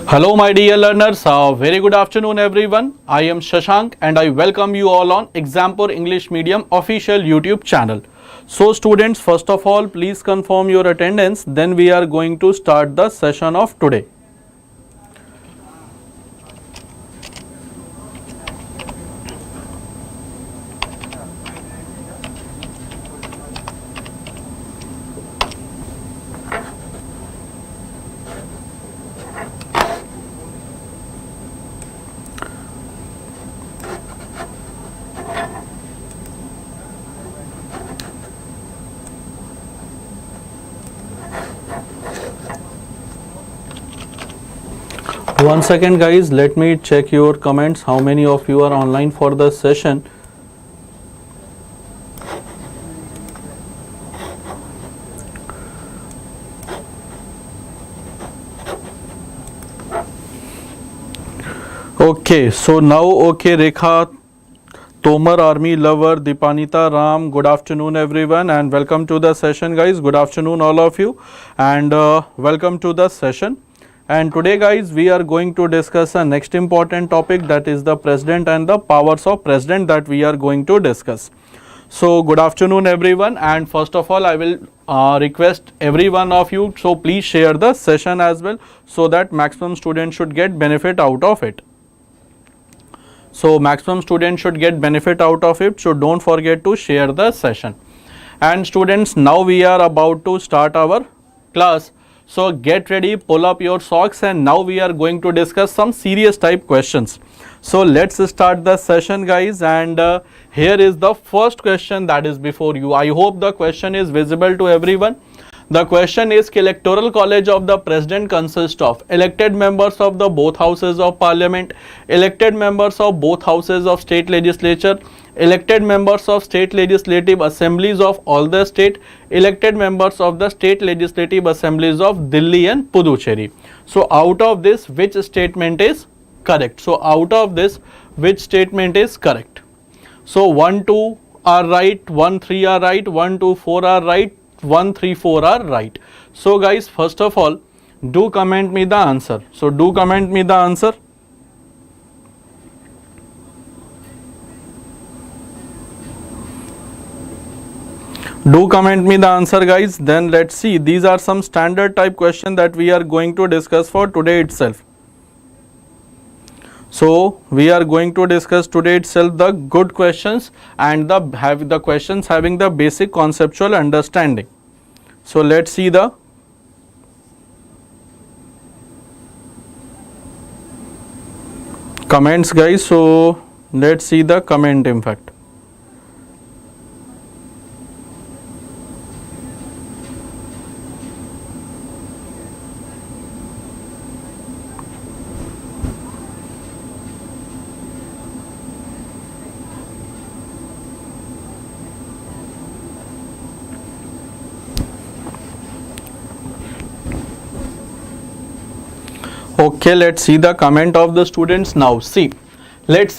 Hello my dear learners, very good afternoon everyone. I am Shashank and I welcome you all on Exam4 English Medium official YouTube channel. So students, first of all please confirm your attendance, then we are going to start the session of today. One second guys, let me check your comments. How many of you are online for the session? Okay, so now Rekha, Tomar Army Lover, Dipanita Ram, good afternoon everyone and welcome to the session guys. Good afternoon all of you and welcome to the session. And today guys we are going to discuss a next important topic, that is the president and the powers of president that we are going to discuss. So good afternoon everyone, and first of all I will request every one of you, so please share the session as well so that maximum students should get benefit out of it. So maximum students should get benefit out of it, so don't forget to share the session. And students, now we are about to start our class. So get ready, pull up your socks, and now we are going to discuss some serious type questions. So let's start the session guys, and here is the first question that is before you. I hope the question is visible to everyone. The question is, electoral college of the president consists of elected members of the both houses of parliament, elected members of both houses of state legislature, elected members of state legislative assemblies of all the state, elected members of the state legislative assemblies of Delhi and Puducherry. So out of this, which statement is correct? So out of this, which statement is correct? So 1, 2 are right, 1, 3 are right, 1, 2, 4 are right, 1, 3, 4 are right. So guys, first of all, do comment me the answer. So do comment me the answer. Do comment me the answer guys. Then let's see, these are some standard type questions that we are going to discuss for today itself. So we are going to discuss today itself the good questions and the questions having the basic conceptual understanding. So let's see the comments guys. So let's see the comment in fact. Okay, let's see the comment of the students now. See, let's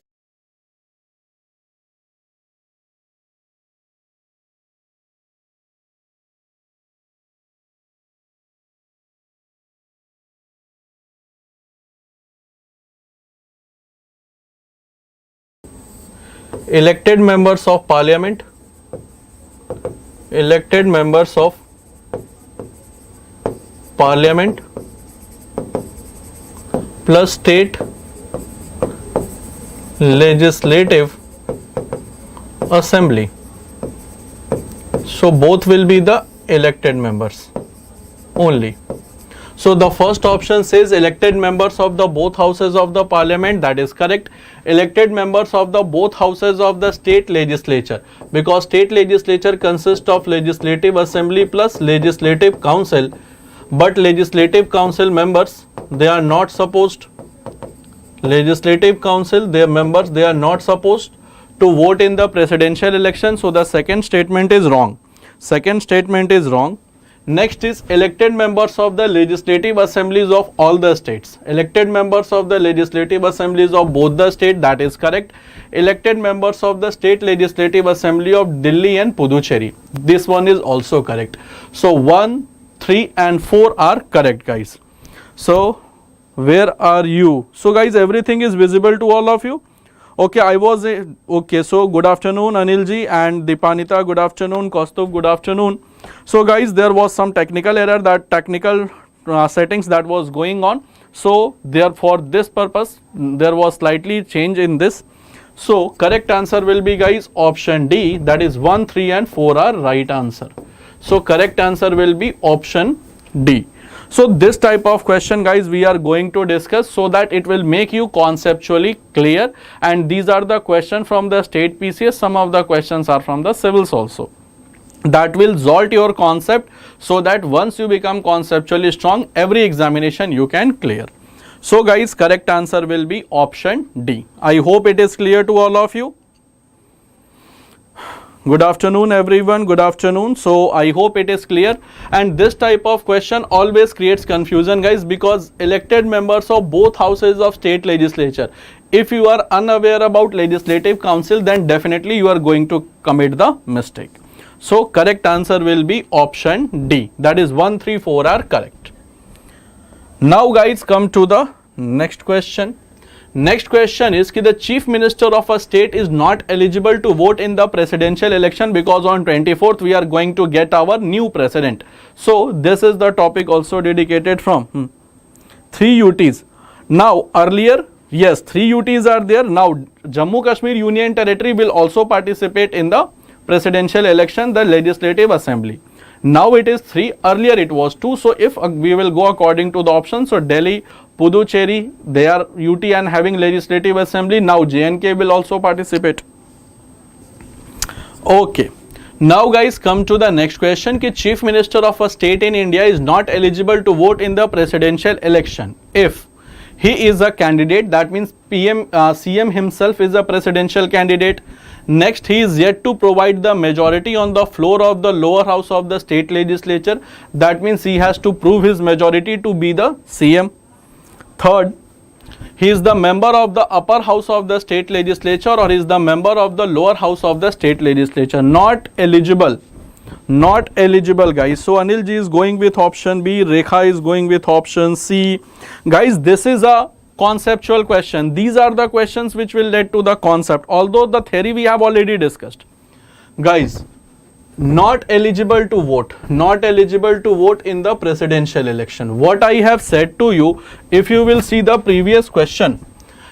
elected members of parliament, elected members of parliament plus state legislative assembly. So both will be the elected members only. So the first option says elected members of the both houses of the parliament, that is correct. Elected members of the both houses of the state legislature, because state legislature consists of legislative assembly plus legislative council, but legislative council members, they are not supposed, legislative council, their members, they are not supposed to vote in the presidential election. So the second statement is wrong. Second statement is wrong. Next is elected members of the legislative assemblies of all the states. Elected members of the legislative assemblies of both the state, that is correct. Elected members of the state legislative assembly of Delhi and Puducherry. This one is also correct. So 1, 3 and 4 are correct, guys. So where are you? So guys, everything is visible to all of you. Okay, okay, so good afternoon Anilji and Dipanita, good afternoon, Kaustubh, good afternoon. So guys, there was some technical error, that technical settings that was going on. So therefore this purpose there was slightly change in this. So correct answer will be, guys, option D, that is 1, 3 and 4 are right answer. So correct answer will be option D. So this type of question, guys, we are going to discuss so that it will make you conceptually clear, and these are the questions from the state PCS, some of the questions are from the civils also. That will jolt your concept so that once you become conceptually strong, every examination you can clear. So guys, correct answer will be option D. I hope it is clear to all of you. Good afternoon everyone, good afternoon. So I hope it is clear, and this type of question always creates confusion, guys, because elected members of both houses of state legislature, if you are unaware about legislative council, then definitely you are going to commit the mistake. So correct answer will be option D, that is 1, 3, 4 are correct. Now guys, come to the next question. Next question is that the chief minister of a state is not eligible to vote in the presidential election because on 24th we are going to get our new president. So this is the topic also dedicated from 3 UTs. Now earlier, yes, 3 UTs are there. Now Jammu Kashmir Union Territory will also participate in the presidential election, the legislative assembly. Now it is 3, earlier it was 2. So if we will go according to the options, so Delhi, Puducherry, they are UT and having legislative assembly. Now JNK will also participate. Okay. Now guys, come to the next question, कि chief minister of a state in India is not eligible to vote in the presidential election if he is a candidate, that means CM himself is a presidential candidate. Next, he is yet to provide the majority on the floor of the lower house of the state legislature, that means he has to prove his majority to be the CM. Third, he is the member of the upper house of the state legislature or is the member of the lower house of the state legislature. Not eligible. Not eligible, guys. So Anil ji is going with option B, Rekha is going with option C. Guys, this is a conceptual question. These are the questions which will lead to the concept, although the theory we have already discussed. Guys, not eligible to vote, not eligible to vote in the presidential election. What I have said to you, if you will see the previous question,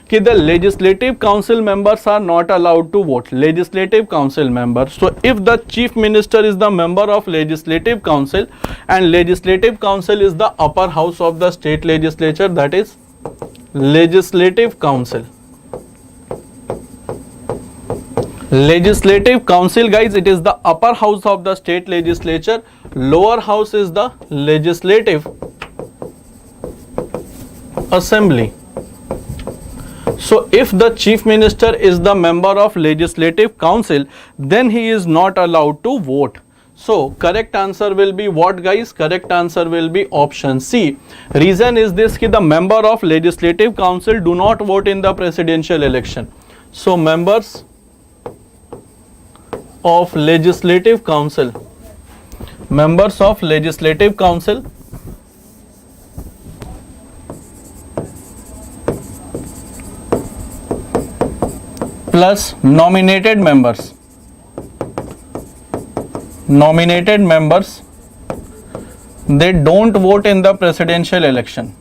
कि the legislative council members are not allowed to vote. Legislative council members. So if the chief minister is the member of legislative council and legislative council is the upper house of the state legislature, that is legislative council. Legislative council, guys, it is the upper house of the state legislature. Lower house is the legislative assembly. So if the chief minister is the member of legislative council, then he is not allowed to vote. So correct answer will be what, guys? Correct answer will be option C. Reason is this, कि the member of legislative council do not vote in the presidential election. So members of legislative council, members of legislative council plus nominated members, they don't vote in the presidential election.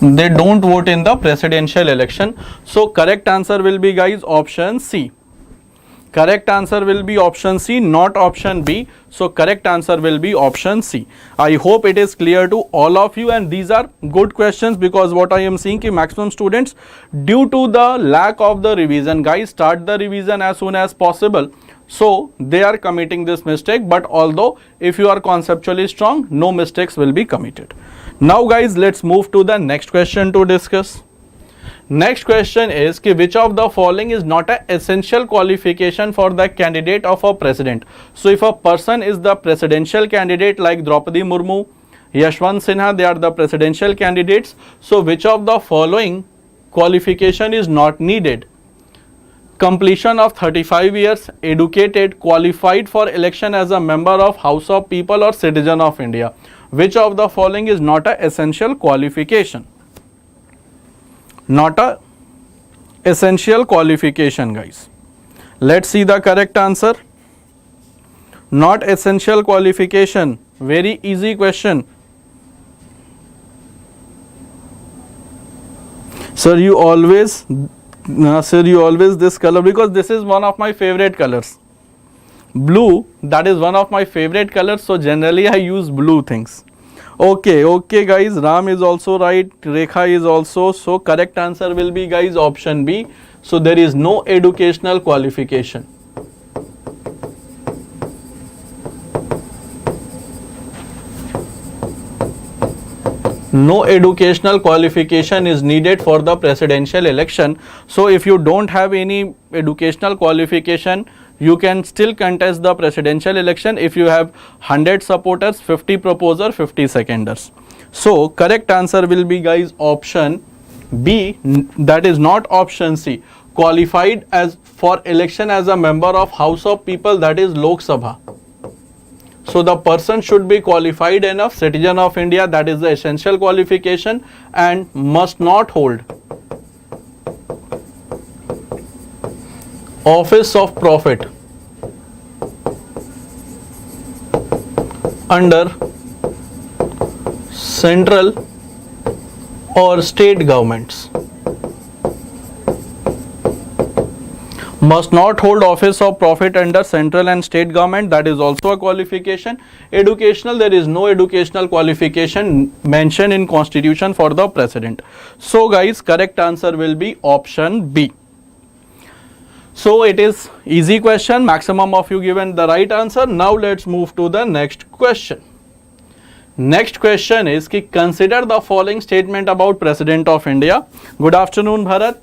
They don't vote in the presidential election. So correct answer will be, guys, option C. Correct answer will be option C, not option B. So correct answer will be option C. I hope it is clear to all of you, and these are good questions because what I am seeing कि maximum students, due to the lack of the revision, guys, start the revision as soon as possible. So they are committing this mistake, but although if you are conceptually strong, no mistakes will be committed. Now guys, let's move to the next question to discuss. Next question is कि which of the following is not an essential qualification for the candidate of a president. So if a person is the presidential candidate like Draupadi Murmu, Yashwant Sinha, they are the presidential candidates. So which of the following qualification is not needed. Completion of 35 years, educated, qualified for election as a member of House of People or citizen of India. Which of the following is not a essential qualification? Not a essential qualification, guys. Let's see the correct answer. Not essential qualification. Very easy question. Sir, you always this color, because this is one of my favorite colors. Blue, that is one of my favorite colors, so generally I use blue things. Okay guys, Ram is also right, Rekha is also, so correct answer will be, guys, option B. So there is no educational qualification. No educational qualification is needed for the presidential election. So if you don't have any educational qualification, you can still contest the presidential election if you have 100 supporters, 50 proposer, 50 seconders. So correct answer will be, guys, option B, that is not option C. Qualified as for election as a member of House of People, that is Lok Sabha. So the person should be qualified enough, citizen of India, that is the essential qualification, and must not hold office of profit under central or state governments. Must not hold office of profit under central and state government, that is also a qualification. Educational, there is no educational qualification mentioned in constitution for the president. So guys, correct answer will be option B. So it is easy question, maximum of you given the right answer. Now let's move to the next question. Next question is ki consider the following statement about President of India. Good afternoon, Bharat.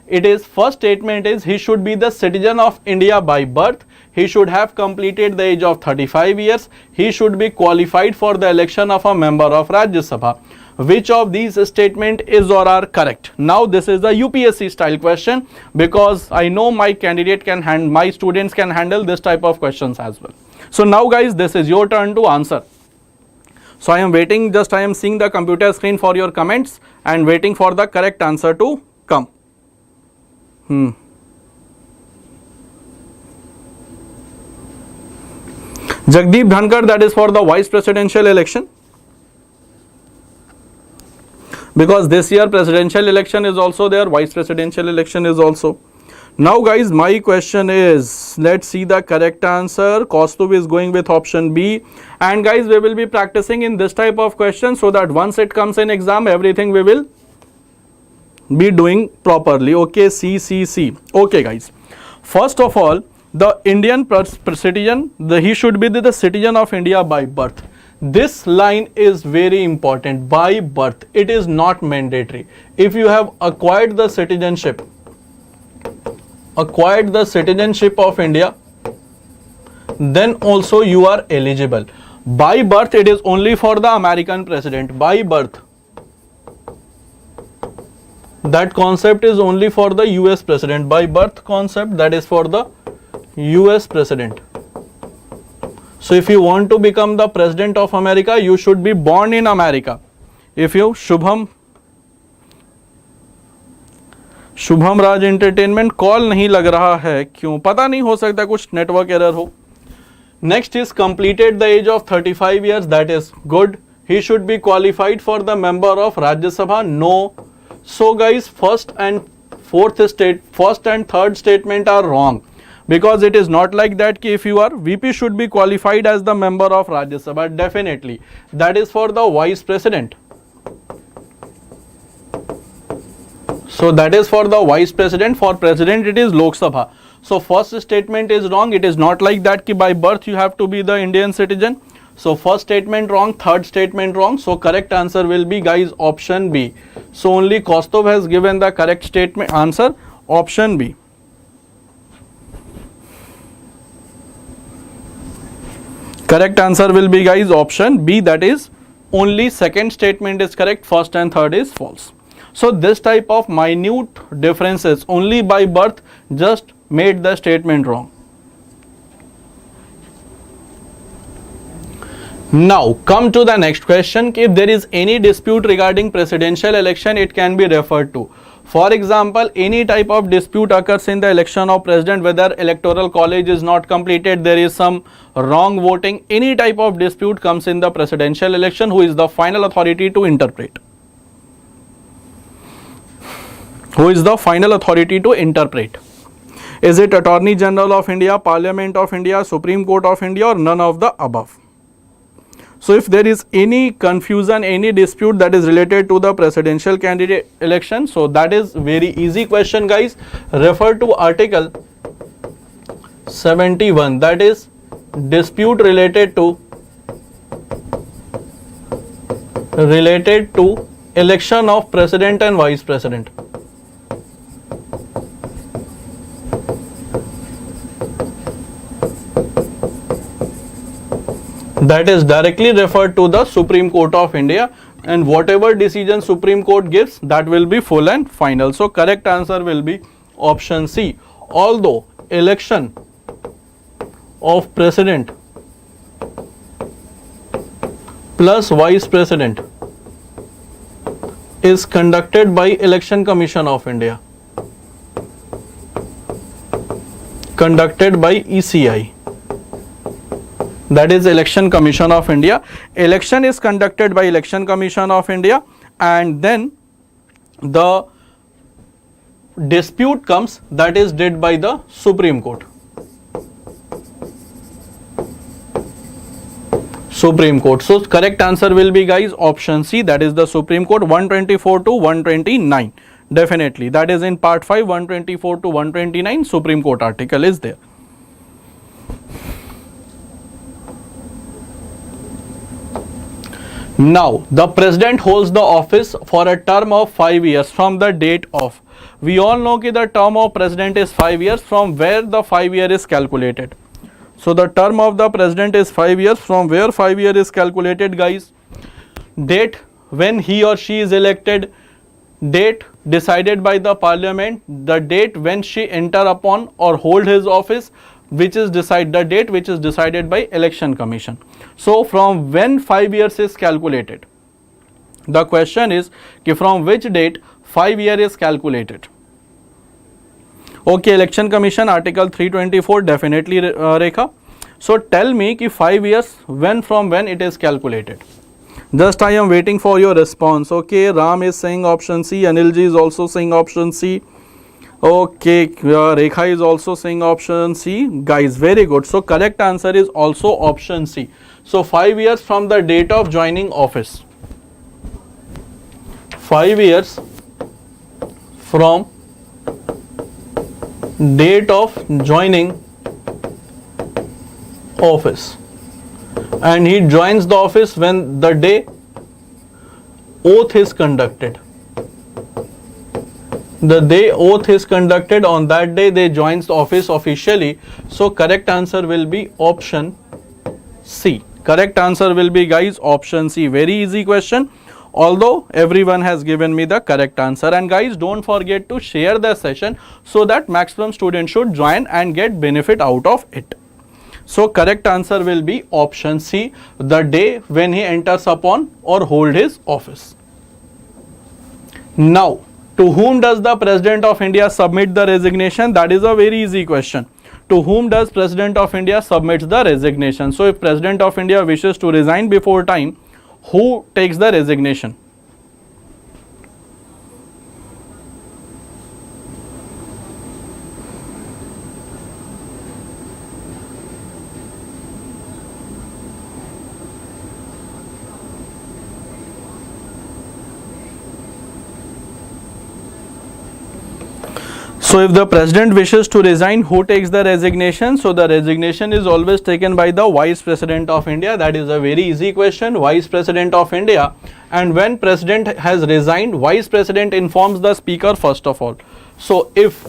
It is, first statement is, he should be the citizen of India by birth. He should have completed the age of 35 years. He should be qualified for the election of a member of Rajya Sabha. Which of these statement is or are correct? Now this is the UPSC style question, because I know my candidate can my students can handle this type of questions as well. So now guys, this is your turn to answer. So I am waiting, I am seeing the computer screen for your comments and waiting for the correct answer to come. Jagdeep Dhankar, that is for the vice presidential election, because this year presidential election is also there, vice presidential election is also. Now guys, my question is, let's see the correct answer. Kaustubh is going with option B, and guys, we will be practicing in this type of questions so that once it comes in exam, everything we will be doing properly. Okay, C. Okay guys, first of all, the Indian citizen, he should be the citizen of India by birth. This line is very important. By birth, it is not mandatory. If you have acquired the citizenship of India, then also you are eligible. By birth, it is only for the American president. By birth, that concept is only for the US president. By birth concept, that is for the US president. So if you want to become the president of America, you should be born in America. If you Shubham Raj entertainment call नहीं लग रहा है, क्यों पता नहीं, हो सकता है कुछ नेटवर्क एरर हो. Next is completed the age of 35 years, that is good. He should be qualified for the member of Rajya Sabha. No. So guys, first and third statement are wrong, because it is not like that ki if you are VP should be qualified as the member of Rajya Sabha. Definitely, that is for the vice president. So that is for the vice president. For president, it is Lok Sabha. So first statement is wrong. It is not like that ki by birth you have to be the Indian citizen. So first statement wrong, third statement wrong. So correct answer will be, guys, option B. So only Kaustubh has given the correct statement answer, option B. Correct answer will be, guys, option B, that is only second statement is correct, first and third is false. So this type of minute differences only by birth just made the statement wrong. Now come to the next question. If there is any dispute regarding presidential election, it can be referred to. For example, any type of dispute occurs in the election of president, whether electoral college is not completed, there is some wrong voting, any type of dispute comes in the presidential election. Who is the final authority to interpret? Who is the final authority to interpret? Is it Attorney General of India, Parliament of India, Supreme Court of India, or none of the above? So if there is any confusion, any dispute that is related to the presidential candidate election, so that is very easy question, guys. Refer to Article 71, that is dispute related to election of president and vice president. That is directly referred to the Supreme Court of India, and whatever decision Supreme Court gives, that will be full and final. So correct answer will be option C. Although election of president plus vice president is conducted by Election Commission of India, conducted by ECI, that is Election Commission of India. Election is conducted by Election Commission of India, and then the dispute comes, that is dealt by the Supreme Court. Supreme Court. So correct answer will be, guys, option C, that is the Supreme Court. 124 to 129, definitely that is in part 5, 124 to 129 Supreme Court article is there. Now the president holds the office for a term of 5 years from the date of. We all know that the term of president is 5 years. From where the 5 year is calculated? So the term of the president is 5 years. From where 5 year is calculated, guys? Date when he or she is elected, date decided by the parliament, the date when she enter upon or hold his office, which is the date which is decided by Election Commission. So from when 5 years is calculated? The question is from which date 5 year is calculated? Okay, Election Commission article 324, definitely Rekha. So tell me ki 5 years from when it is calculated. Just I am waiting for your response. Okay, Ram is saying option C, Anilji is also saying option C. Okay, Rekha is also saying option C. Guys, very good. So correct answer is also option C. So 5 years from the date of joining office. 5 years from date of joining office, and he joins the office when the day oath is conducted. The day oath is conducted, on that day they joins the office officially. So correct answer will be option C. Correct answer will be, guys, option C. Very easy question, although everyone has given me the correct answer. And guys, don't forget to share the session so that maximum students should join and get benefit out of it. So correct answer will be option C, the day when he enters upon or hold his office. Now, to whom does the President of India submit the resignation? That is a very easy question. To whom does President of India submit the resignation? So if President of India wishes to resign before time, who takes the resignation? So if the president wishes to resign, who takes the resignation? So the resignation is always taken by the Vice President of India. That is a very easy question. Vice President of India. And when President has resigned, Vice President informs the Speaker first of all. So if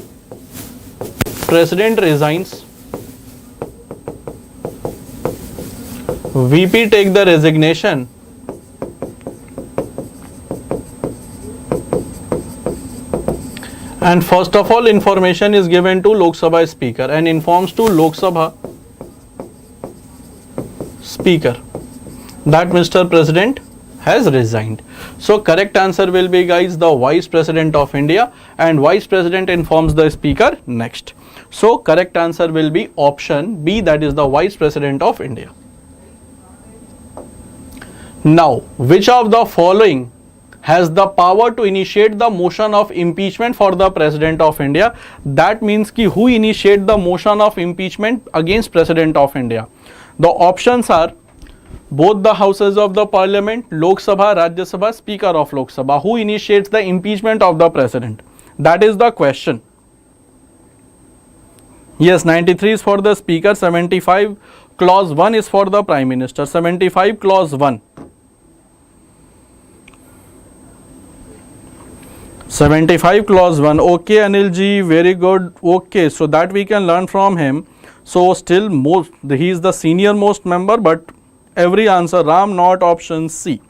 President resigns, VP take the resignation, And first of all, information is given to Lok Sabha Speaker and informs to Lok Sabha Speaker that Mr. President has resigned. So correct answer will be, guys, the Vice President of India, and Vice President informs the Speaker next. So correct answer will be option B, that is the Vice President of India. Now, which of the following has the power to initiate the motion of impeachment for the President of India? That means ki who initiate the motion of impeachment against President of India? The options are both the houses of the parliament, Lok Sabha, Rajya Sabha, Speaker of Lok Sabha. Who initiates the impeachment of the President? That is the question. Yes, 93 is for the Speaker, 75 clause 1 is for the Prime Minister, 75 clause 1. 75 clause 1. Okay, Anil ji, very good. Okay, so that we can learn from him. So still he is the senior most member, but every answer Ram, not option C.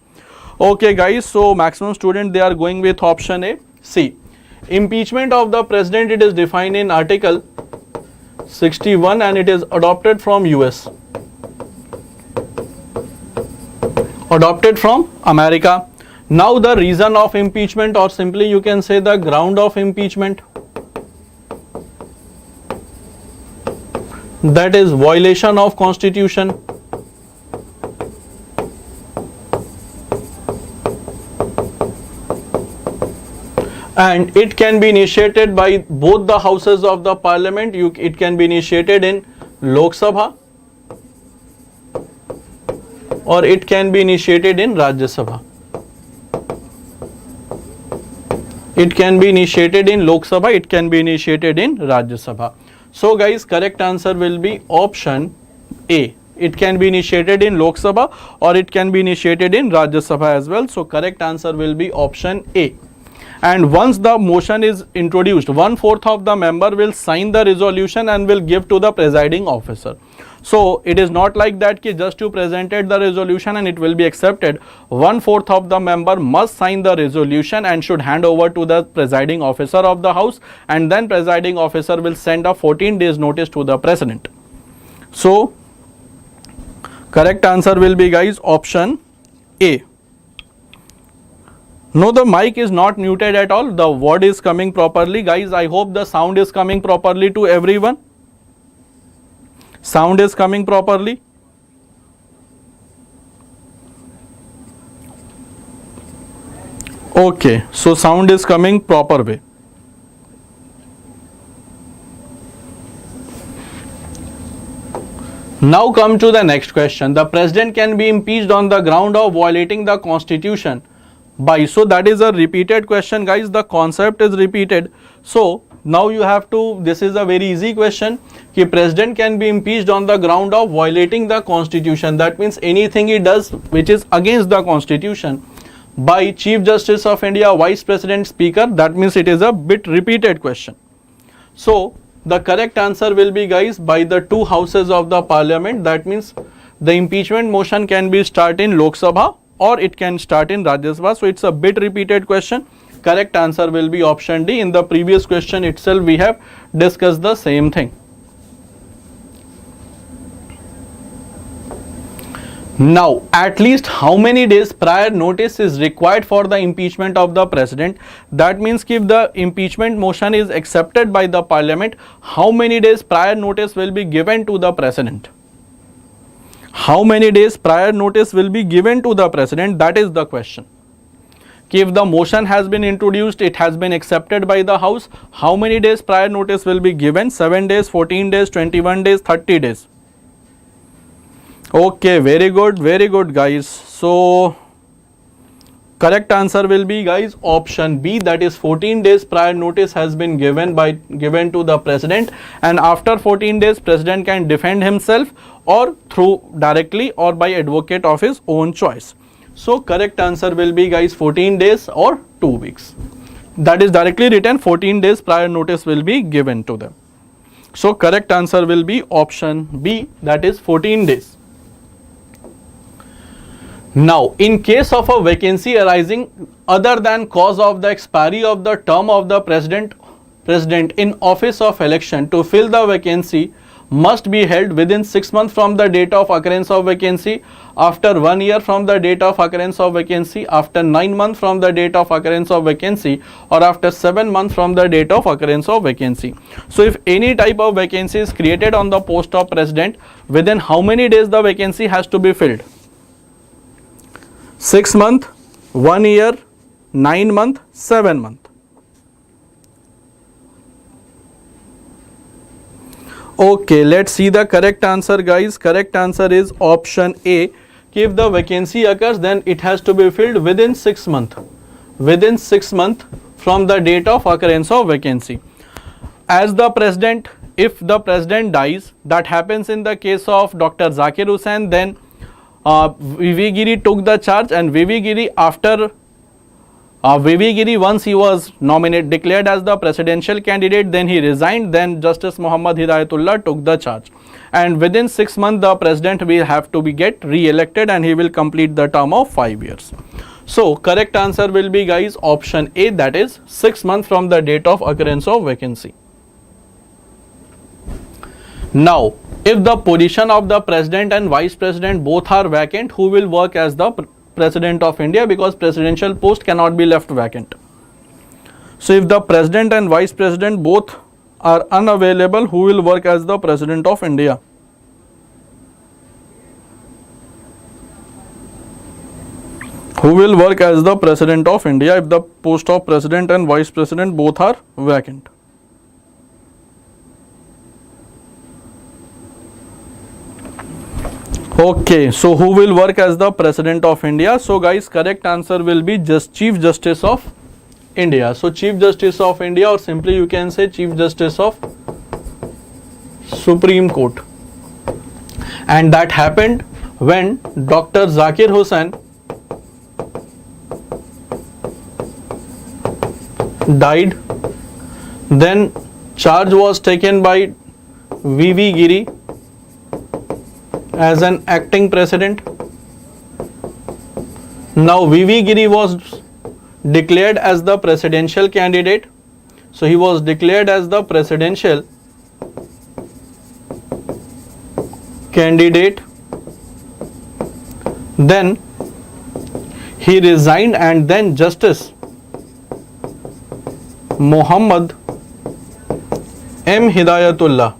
Okay guys, so maximum student they are going with option A. C. Impeachment of the President, it is defined in Article 61 and it is adopted from US. Adopted from America. Now the reason of impeachment, or simply you can say the ground of impeachment, that is violation of Constitution. And it can be initiated by both the houses of the parliament. It can be initiated in Lok Sabha or it can be initiated in Rajya Sabha. It can be initiated in Lok Sabha, it can be initiated in Rajya Sabha. So guys, correct answer will be option A. It can be initiated in Lok Sabha or it can be initiated in Rajya Sabha as well. So correct answer will be option A. And once the motion is introduced, 1/4 of the member will sign the resolution and will give to the presiding officer. So it is not like that ki just you presented the resolution and it will be accepted. 1/4 of the member must sign the resolution and should hand over to the presiding officer of the house, and then presiding officer will send a 14 days notice to the president. So correct answer will be, guys, option A. No, the mic is not muted at all. The word is coming properly. Guys, I hope the sound is coming properly to everyone. Sound is coming properly. Okay, so sound is coming proper way. Now come to the next question. The president can be impeached on the ground of violating the constitution by, so that is a repeated question, guys. The concept is repeated. So now you have to, this is a very easy question, ki president can be impeached on the ground of violating the constitution. That means anything he does which is against the constitution, by Chief Justice of India, Vice President, Speaker. That means it is a bit repeated question. So the correct answer will be, guys, by the two houses of the parliament. That means the impeachment motion can be start in Lok Sabha or it can start in Rajya Sabha. So it's a bit repeated question. Correct answer will be option D. In the previous question itself we have discussed the same thing. Now, at least how many days prior notice is required for the impeachment of the president? That means if the impeachment motion is accepted by the parliament, how many days prior notice will be given to the president? How many days prior notice will be given to the president? That is the question. If the motion has been introduced, it has been accepted by the house, how many days prior notice will be given? 7 days, 14 days, 21 days, 30 days. Okay, very good guys. So correct answer will be, guys, option B, that is 14 days prior notice has been given to the president, and after 14 days president can defend himself or through directly or by advocate of his own choice. So correct answer will be, guys, 14 days or 2 weeks. That is directly written, 14 days prior notice will be given to them. So correct answer will be option B, that is 14 days. Now, in case of a vacancy arising other than cause of the expiry of the term of the president, president in office of election to fill the vacancy must be held within 6 months from the date of occurrence of vacancy, after 1 year from the date of occurrence of vacancy, after 9 months from the date of occurrence of vacancy, or after 7 months from the date of occurrence of vacancy. So if any type of vacancy is created on the post of president, within how many days the vacancy has to be filled? 6 months, 1 year, 9 months, 7 months. Okay, let's see the correct answer, guys. Correct answer is option A. If the vacancy occurs, then it has to be filled within 6 months. Within 6 months from the date of occurrence of vacancy. As the president, if the president dies, that happens in the case of Dr. Zakir Hussain, then VV Giri took the charge, and VV Giri after VV Giri, once he was declared as the presidential candidate, then he resigned, then Justice Muhammad Hidayatullah took the charge. And within 6 months, the president will have to be get re-elected, and he will complete the term of 5 years. So, correct answer will be, guys, option A, that is 6 months from the date of occurrence of vacancy. Now, if the position of the president and vice president both are vacant, who will work as the president of India, because presidential post cannot be left vacant. So if the president and vice president both are unavailable, who will work as the president of India? Who will work as the president of India if the post of president and vice president both are vacant? Okay, so who will work as the president of India? So guys, correct answer will be just Chief Justice of India. So Chief Justice of India, or simply you can say Chief Justice of Supreme Court. And that happened when Dr. Zakir Hussain died. Then charge was taken by VV Giri as an acting president. Now VV Giri was declared as the presidential candidate. So he was declared as the presidential candidate. Then he resigned, and then Justice Muhammad M. Hidayatullah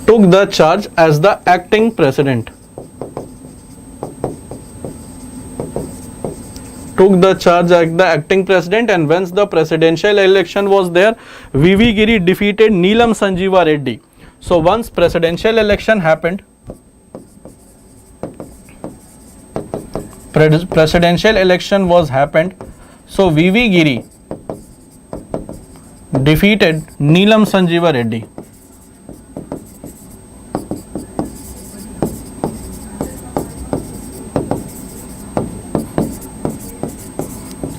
took the charge as the acting president. Took the charge as the acting president, and once the presidential election was there, VV Giri defeated Neelam Sanjeeva Reddy. So once presidential election happened, presidential election was happened, so VV Giri defeated Neelam Sanjeeva Reddy.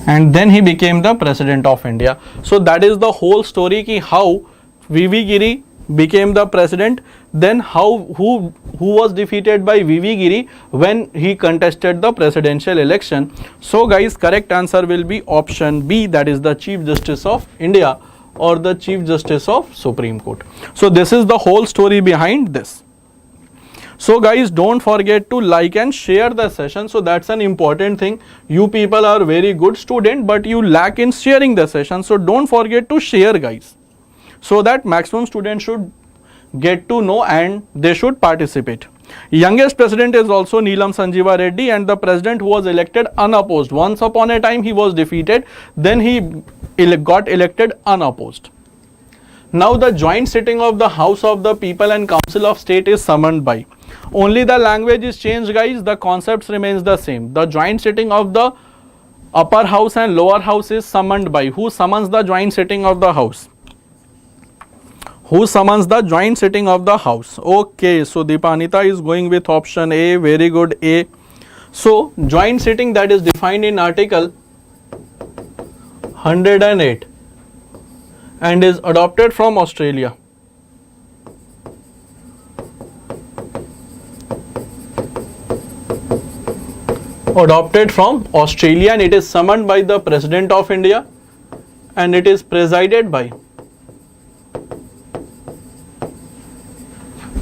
And then he became the president of India. So that is the whole story, ki how VV Giri became the president, then who was defeated by VV Giri when he contested the presidential election. So guys, correct answer will be option B, that is the Chief Justice of India or the Chief Justice of Supreme Court. So this is the whole story behind this. So guys, don't forget to like and share the session. So that's an important thing. You people are very good student, but you lack in sharing the session. So don't forget to share, guys, so that maximum students should get to know and they should participate. Youngest president is also Neelam Sanjeeva Reddy, and the president who was elected unopposed. Once upon a time he was defeated, then he got elected unopposed. Now the joint sitting of the House of the People and Council of State is summoned by. Only the language is changed, guys. The concepts remains the same. The joint sitting of the upper house and lower house is summoned by. Who summons the joint sitting of the house? Who summons the joint sitting of the house? Okay, so Deepanita is going with option A. Very good, A. So joint sitting, that is defined in Article 108 and is adopted from Australia. Adopted from Australia, and it is summoned by the President of India. and it is presided by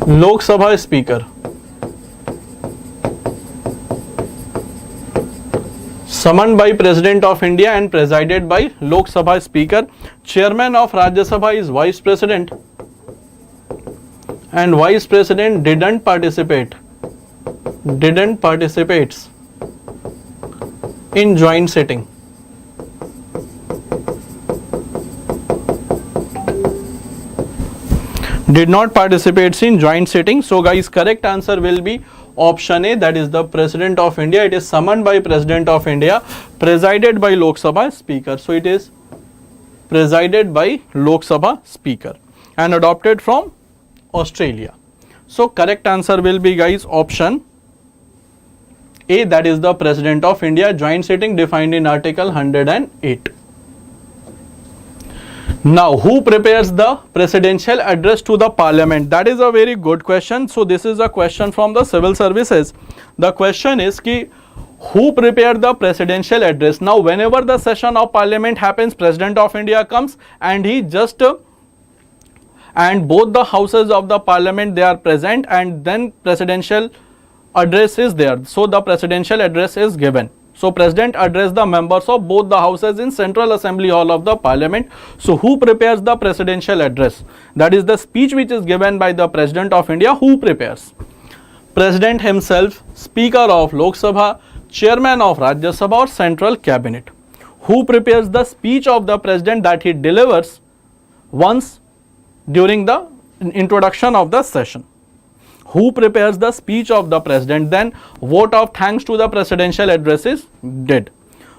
Lok Sabha Speaker. Summoned by President of India and presided by Lok Sabha Speaker. Chairman of Rajya Sabha is Vice President, and Vice President didn't participate in joint sitting. Did not participate in joint sitting. So guys, correct answer will be option A, that is the President of India. It is summoned by President of India, presided by Lok Sabha Speaker. So it is presided by Lok Sabha Speaker and adopted from Australia. So correct answer will be guys option A, that is the President of India, joint sitting defined in Article 108. Now, who prepares the presidential address to the parliament? That is a very good question. So this is a question from the civil services. The question is ki, who prepared the presidential address? Now, whenever the session of parliament happens, President of India comes and he just and both the houses of the parliament, they are present, and then presidential address is there. So the presidential address is given. So President addressed the members of both the houses in Central Assembly Hall of the Parliament. So who prepares the presidential address? That is the speech which is given by the President of India. Who prepares? President himself, Speaker of Lok Sabha, Chairman of Rajya Sabha, or Central Cabinet. Who prepares the speech of the President that he delivers once during the introduction of the session? Who prepares the speech of the President? Then vote of thanks to the presidential address is did.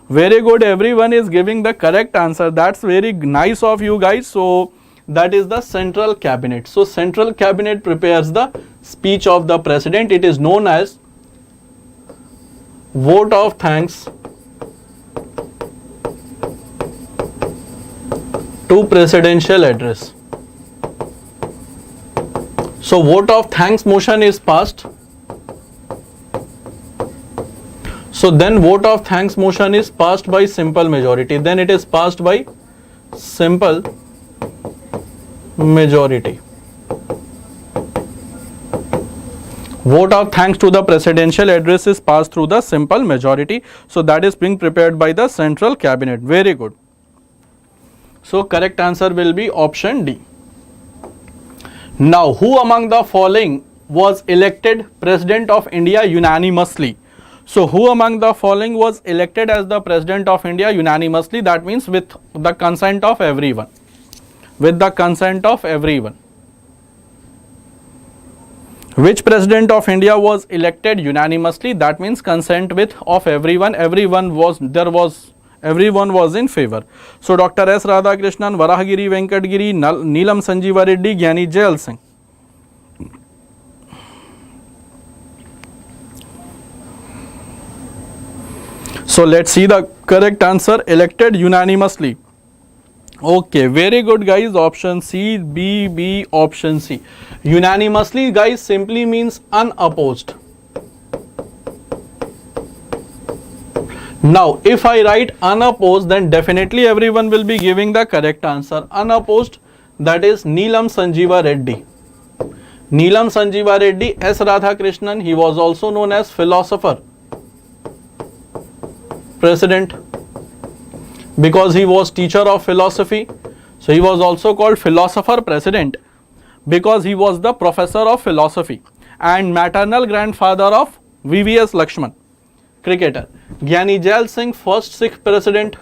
Very good, everyone is giving the correct answer. That's very nice of you guys. So that is the Central Cabinet. So Central Cabinet prepares the speech of the President. It is known as vote of thanks to presidential address. So vote of thanks motion is passed. So then vote of thanks motion is passed by simple majority. Then it is passed by simple majority. Vote of thanks to the presidential address is passed through the simple majority. So that is being prepared by the Central Cabinet. Very good. So correct answer will be option D. Now, who among the following was elected President of India unanimously? So, who among the following was elected as the President of India unanimously? That means with the consent of everyone. With the consent of everyone. Which President of India was elected unanimously? That means consent with of everyone. Everyone was in favor. So Dr. S. Radhakrishnan, Varahagiri Venkatgiri, Neelam Sanjeeva Reddy, Gyani Jail Singh. So let's see the correct answer. Elected unanimously. Okay, very good guys. Option C, B, option C. Unanimously guys simply means unopposed. Now, if I write unopposed, then definitely everyone will be giving the correct answer. Unopposed, that is Neelam Sanjeeva Reddy. Neelam Sanjeeva Reddy, S. Radhakrishnan, he was also known as philosopher president because he was teacher of philosophy. So he was also called philosopher president because he was the professor of philosophy and maternal grandfather of VVS Lakshman, cricketer. Gyani Jail Singh, first Sikh president.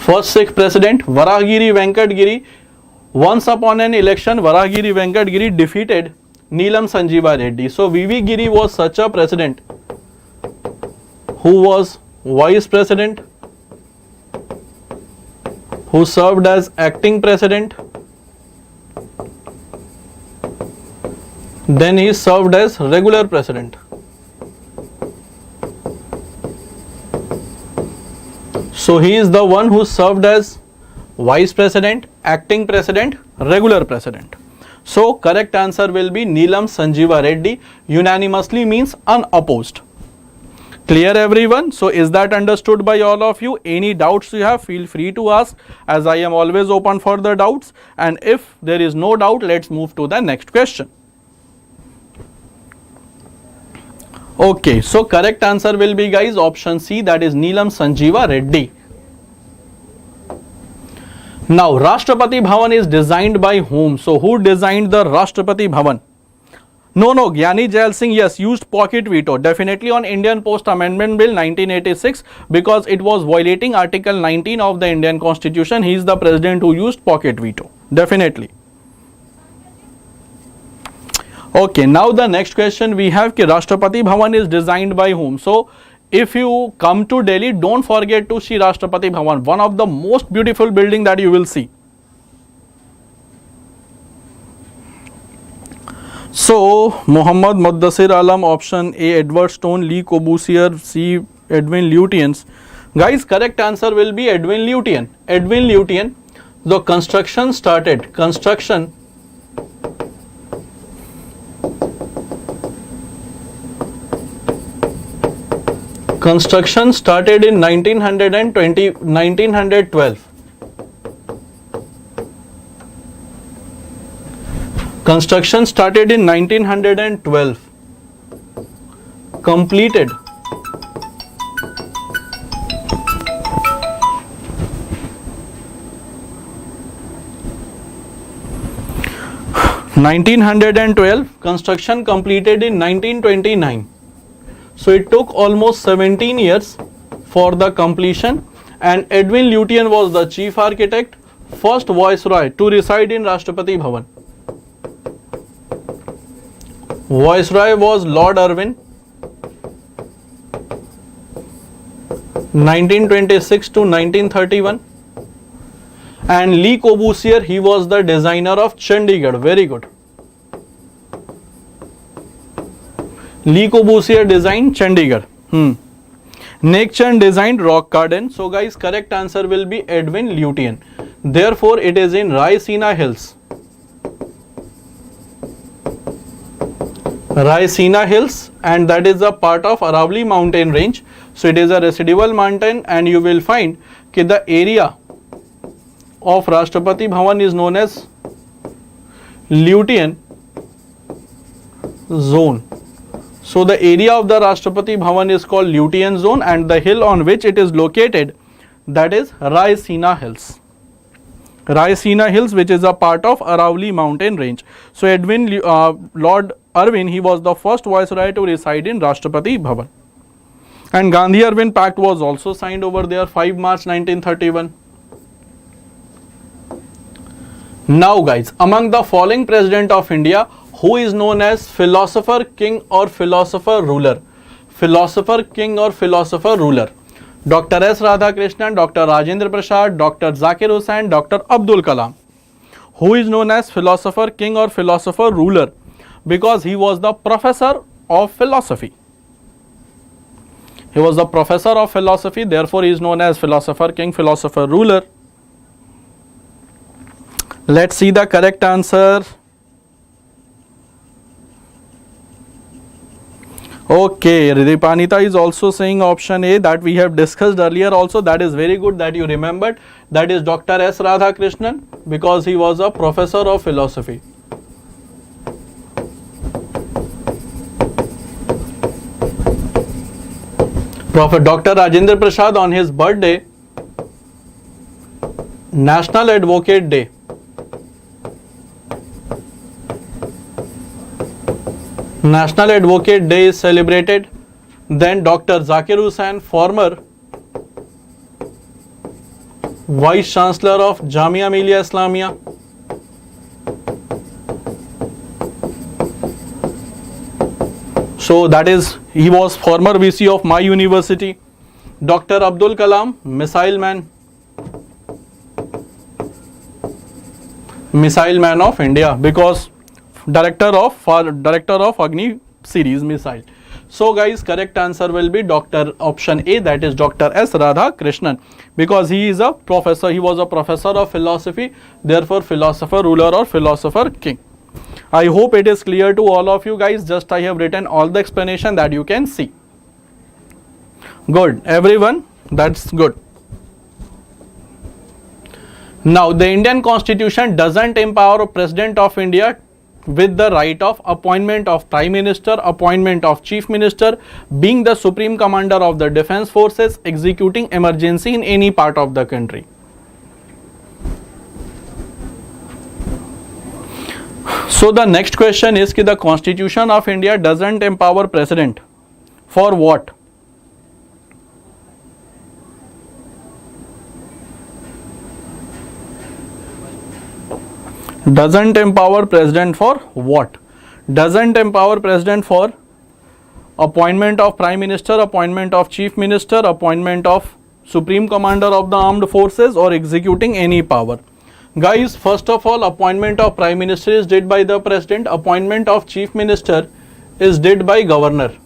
Varahagiri Venkatgiri. Once upon an election, Varahagiri Venkatgiri defeated Neelam Sanjeeva Reddy. So VV Giri was such a president who was vice president, who served as acting president, then he served as regular president. So he is the one who served as vice president, acting president, regular president. So correct answer will be Neelam Sanjeeva Reddy. Unanimously means unopposed. Clear everyone? So is that understood by all of you? Any doubts you have, feel free to ask, as I am always open for the doubts, and if there is no doubt, let's move to the next question. Okay, so correct answer will be, guys, option C, that is Neelam Sanjeeva Reddy. Now Rashtrapati Bhavan is designed by whom? So who designed the Rashtrapati Bhavan? No, Gyani Jail Singh, yes, used pocket veto definitely on Indian Post Amendment Bill 1986 because it was violating Article 19 of the Indian Constitution. He is the president who used pocket veto, definitely. Okay, now the next question we have ki Rashtrapati Bhavan is designed by whom? So if you come to Delhi, don't forget to see Rashtrapati Bhavan, one of the most beautiful building that you will see. So Muhammad Mudassir Alam, option A, Edward Stone, Lee Corbusier, C, Edwin Lutyens. Guys, correct answer will be Edwin Lutyens. Edwin Lutyens, the construction started in 1912. Construction started in 1912. Completed 1912. Construction completed in 1929. So it took almost 17 years for the completion, and Edwin Lutyens was the chief architect, first viceroy to reside in Rashtrapati Bhavan. Viceroy was Lord Irwin, 1926 to 1931, and Lee Corbusier, he was the designer of Chandigarh. Very good. Lee Corbusier designed Chandigarh. Naik Chand designed Rock Garden. So guys, correct answer will be Edwin Lutyens. Therefore, it is in Raisina Hills. Raisina Hills, and that is a part of Aravalli mountain range. So it is a residual mountain, and you will find that the area of Rashtrapati Bhavan is known as Lutyens zone. So the area of the Rashtrapati Bhavan is called Lutyens zone, and the hill on which it is located, that is Raisina Hills. Raisina Hills, which is a part of Aravalli mountain range. So Lord Irwin, he was the first viceroy to reside in Rashtrapati Bhavan. And Gandhi-Irwin Pact was also signed over there, 5 March 1931. Now guys, among the following president of India, who is known as philosopher king or philosopher ruler? Philosopher king or philosopher ruler? Dr. S. Radhakrishnan, Dr. Rajendra Prasad, Dr. Zakir Hussain, Dr. Abdul Kalam. Who is known as philosopher king or philosopher ruler? Because he was the professor of philosophy. He was the professor of philosophy, therefore he is known as philosopher king, philosopher ruler. Let's see the correct answer. Okay, Ridipanita is also saying option A, that we have discussed earlier also. That is very good that you remembered. That is Dr. S. Radhakrishnan, because he was a professor of philosophy. Prophet Dr. Rajendra Prasad, on his birthday, National Advocate Day. National Advocate Day is celebrated. Then Dr. Zakir Hussain, former Vice Chancellor of Jamia Millia Islamia. So that is, he was former VC of my university. Dr. Abdul Kalam, missile man of India, because director of Agni series missile. So guys, correct answer will be option A, that is Dr. S. Radhakrishnan, because he is a professor, he was a professor of philosophy, therefore philosopher ruler or philosopher king. I hope it is clear to all of you guys. Just I have written all the explanation that you can see. Good, everyone, that's good. Now, the Indian Constitution doesn't empower President of India with the right of appointment of Prime Minister, appointment of Chief Minister, being the Supreme Commander of the Defence Forces, executing emergency in any part of the country. So the next question is कि the Constitution of India doesn't empower President for what? Doesn't empower President for what? Doesn't empower President for appointment of Prime Minister, appointment of Chief Minister, appointment of Supreme Commander of the Armed Forces, or executing any power. Guys, first of all, appointment of Prime Minister is did by the President, appointment of Chief Minister is did by Governor.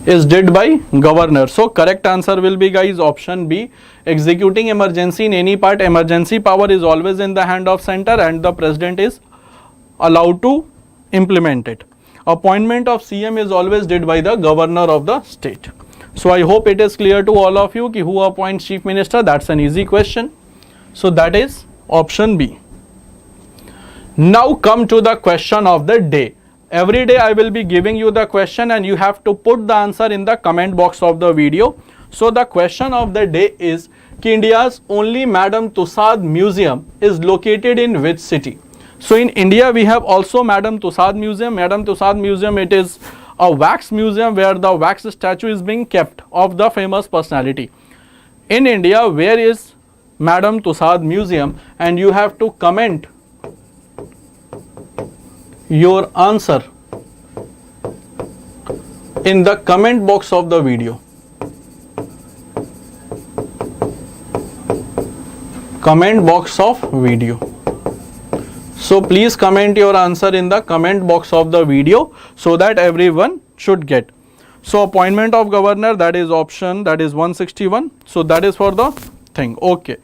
Is did by Governor. So correct answer will be, guys, option B. Executing emergency in any part, emergency power is always in the hand of center and the President is allowed to implement it. Appointment of CM is always did by the Governor of the state. So I hope it is clear to all of you ki who appoints Chief Minister. That's an easy question. So that is option B. Now come to the question of the day. Every day I will be giving you the question and you have to put the answer in the comment box of the video. So the question of the day is ki India's only Madame Tussauds Museum is located in which city? So in India we have also Madame Tussauds Museum. Madame Tussauds Museum, it is a wax museum where the wax statue is being kept of the famous personality. In India, where is Madame Tussauds Museum? And you have to comment your answer in the comment box of the video. Comment box of video. So please comment your answer in the comment box of the video so that everyone should get. So appointment of governor, that is option, that is 161. So that is for the thing. Okay.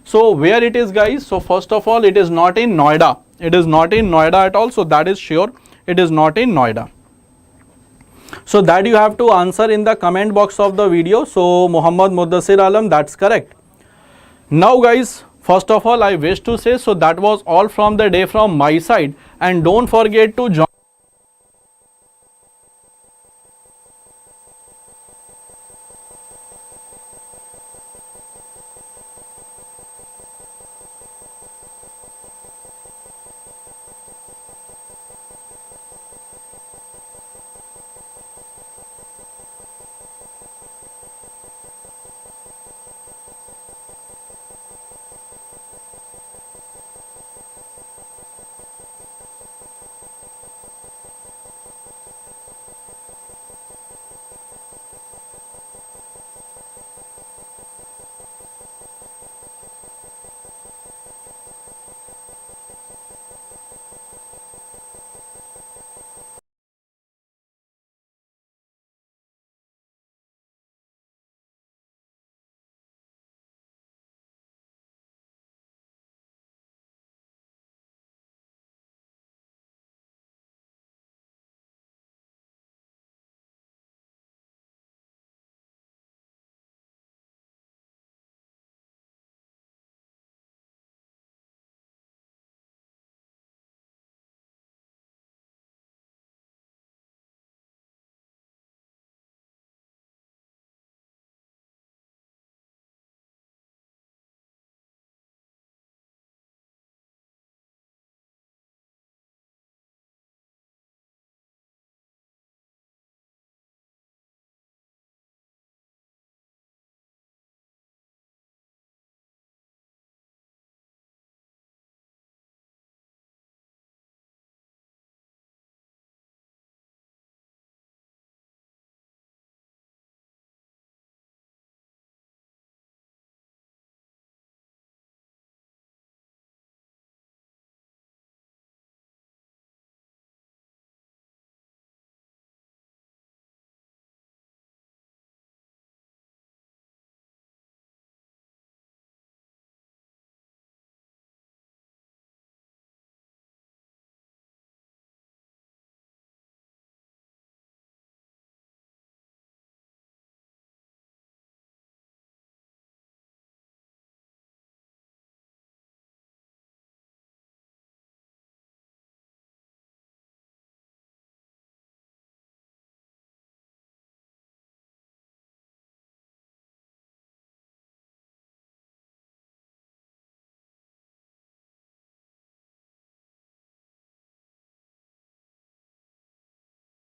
So where it is, guys? So first of all, it is not in Noida. It is not in Noida at all. So that is sure. It is not in Noida. So that you have to answer in the comment box of the video. So Muhammad Mudassir Alam, that's correct. Now guys, first of all, I wish to say, so that was all from the day from my side, and don't forget to join